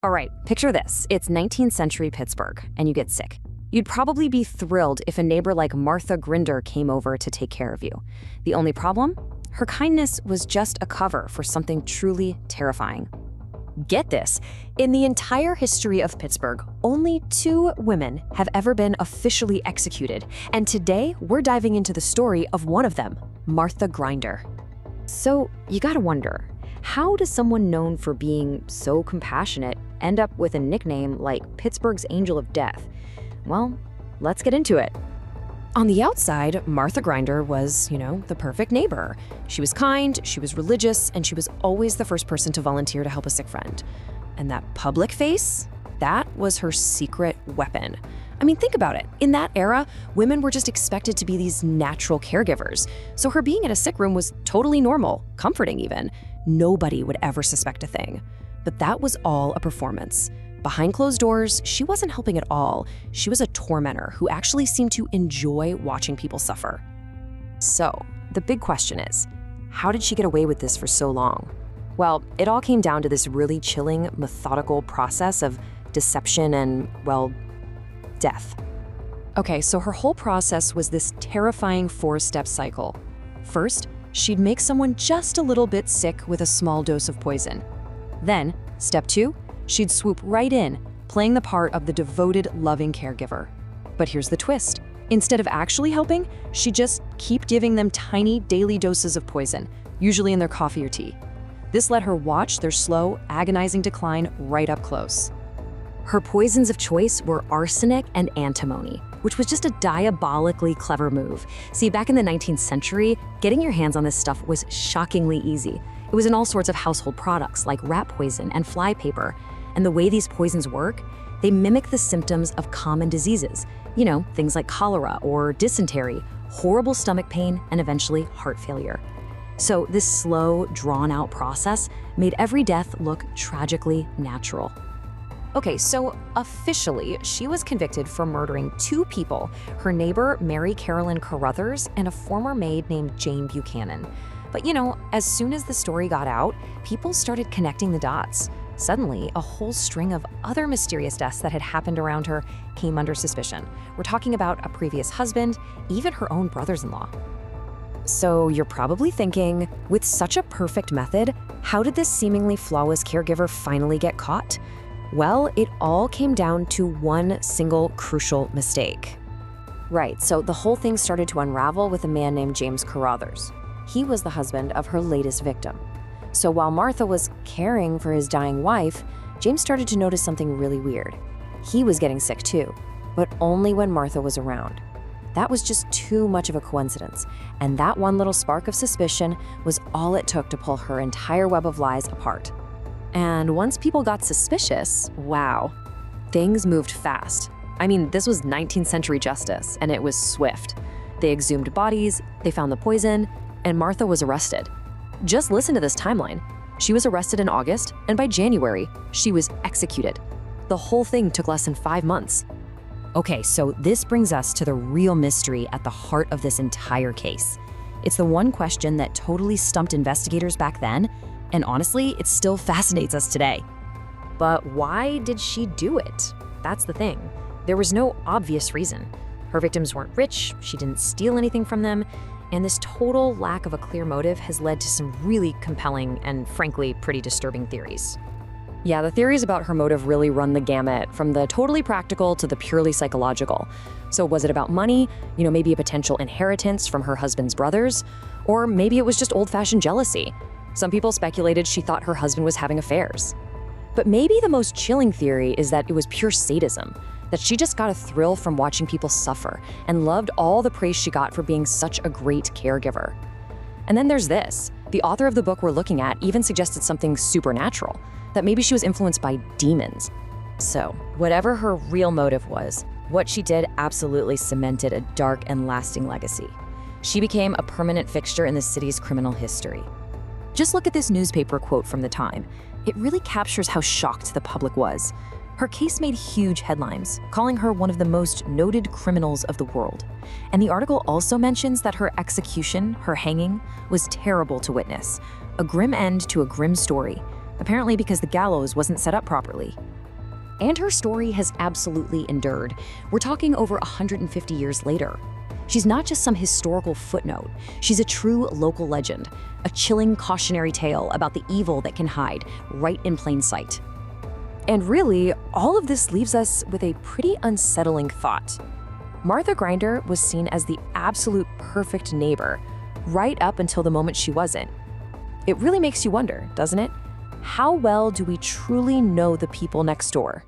All right, picture this. It's 19th century Pittsburgh, and you get sick. You'd probably be thrilled if a neighbor like Martha Grinder came over to take care of you. The only problem? Her kindness was just a cover for something truly terrifying. Get this, in the entire history of Pittsburgh, only 2 women have ever been officially executed, and today we're diving into the story of one of them, Martha Grinder. So you gotta wonder, how does someone known for being so compassionate end up with a nickname like Pittsburgh's Angel of Death? Well, let's get into it. On the outside, Martha Grinder was, the perfect neighbor. She was kind, she was religious, and she was always the first person to volunteer to help a sick friend. And that public face, that was her secret weapon. I mean, think about it. In that era, women were just expected to be these natural caregivers. So her being in a sick room was totally normal, comforting even. Nobody would ever suspect a thing. But that was all a performance. Behind closed doors, she wasn't helping at all. She was a tormentor who actually seemed to enjoy watching people suffer. So, the big question is, how did she get away with this for so long? Well, it all came down to this really chilling, methodical process of deception and, death. Okay, so her whole process was this terrifying 4-step cycle. First, she'd make someone just a little bit sick with a small dose of poison. Then, step 2, she'd swoop right in, playing the part of the devoted, loving caregiver. But here's the twist. Instead of actually helping, she'd just keep giving them tiny daily doses of poison, usually in their coffee or tea. This let her watch their slow, agonizing decline right up close. Her poisons of choice were arsenic and antimony, which was just a diabolically clever move. See, back in the 19th century, getting your hands on this stuff was shockingly easy. It was in all sorts of household products like rat poison and fly paper. And the way these poisons work, they mimic the symptoms of common diseases. Things like cholera or dysentery, horrible stomach pain, and eventually heart failure. So this slow, drawn-out process made every death look tragically natural. Okay, so officially, she was convicted for murdering 2 people, her neighbor Mary Carolyn Carruthers and a former maid named Jane Buchanan. But as soon as the story got out, people started connecting the dots. Suddenly, a whole string of other mysterious deaths that had happened around her came under suspicion. We're talking about a previous husband, even her own brothers-in-law. So you're probably thinking, with such a perfect method, how did this seemingly flawless caregiver finally get caught? Well, it all came down to one single crucial mistake. Right, so the whole thing started to unravel with a man named James Carruthers. He was the husband of her latest victim. So while Martha was caring for his dying wife, James started to notice something really weird. He was getting sick too, but only when Martha was around. That was just too much of a coincidence, and that one little spark of suspicion was all it took to pull her entire web of lies apart. And once people got suspicious, wow, things moved fast. I mean, this was 19th century justice, and it was swift. They exhumed bodies, they found the poison, and Martha was arrested. Just listen to this timeline. She was arrested in August, and by January, she was executed. The whole thing took less than 5 months. Okay, so this brings us to the real mystery at the heart of this entire case. It's the one question that totally stumped investigators back then, and honestly, it still fascinates us today. But why did she do it? That's the thing. There was no obvious reason. Her victims weren't rich, she didn't steal anything from them, and this total lack of a clear motive has led to some really compelling and frankly pretty disturbing theories. Yeah, the theories about her motive really run the gamut, from the totally practical to the purely psychological. So was it about money? Maybe a potential inheritance from her husband's brothers? Or maybe it was just old-fashioned jealousy. Some people speculated she thought her husband was having affairs. But maybe the most chilling theory is that it was pure sadism, that she just got a thrill from watching people suffer and loved all the praise she got for being such a great caregiver. And then there's this. The author of the book we're looking at even suggested something supernatural, that maybe she was influenced by demons. So, whatever her real motive was, what she did absolutely cemented a dark and lasting legacy. She became a permanent fixture in the city's criminal history. Just look at this newspaper quote from the time. It really captures how shocked the public was. Her case made huge headlines, calling her one of the most noted criminals of the world. And the article also mentions that her execution, her hanging, was terrible to witness. A grim end to a grim story. apparently because the gallows wasn't set up properly. And her story has absolutely endured. We're talking over 150 years later. She's not just some historical footnote. She's a true local legend, a chilling cautionary tale about the evil that can hide right in plain sight. And really, all of this leaves us with a pretty unsettling thought. Martha Grinder was seen as the absolute perfect neighbor, right up until the moment she wasn't. It really makes you wonder, doesn't it? How well do we truly know the people next door?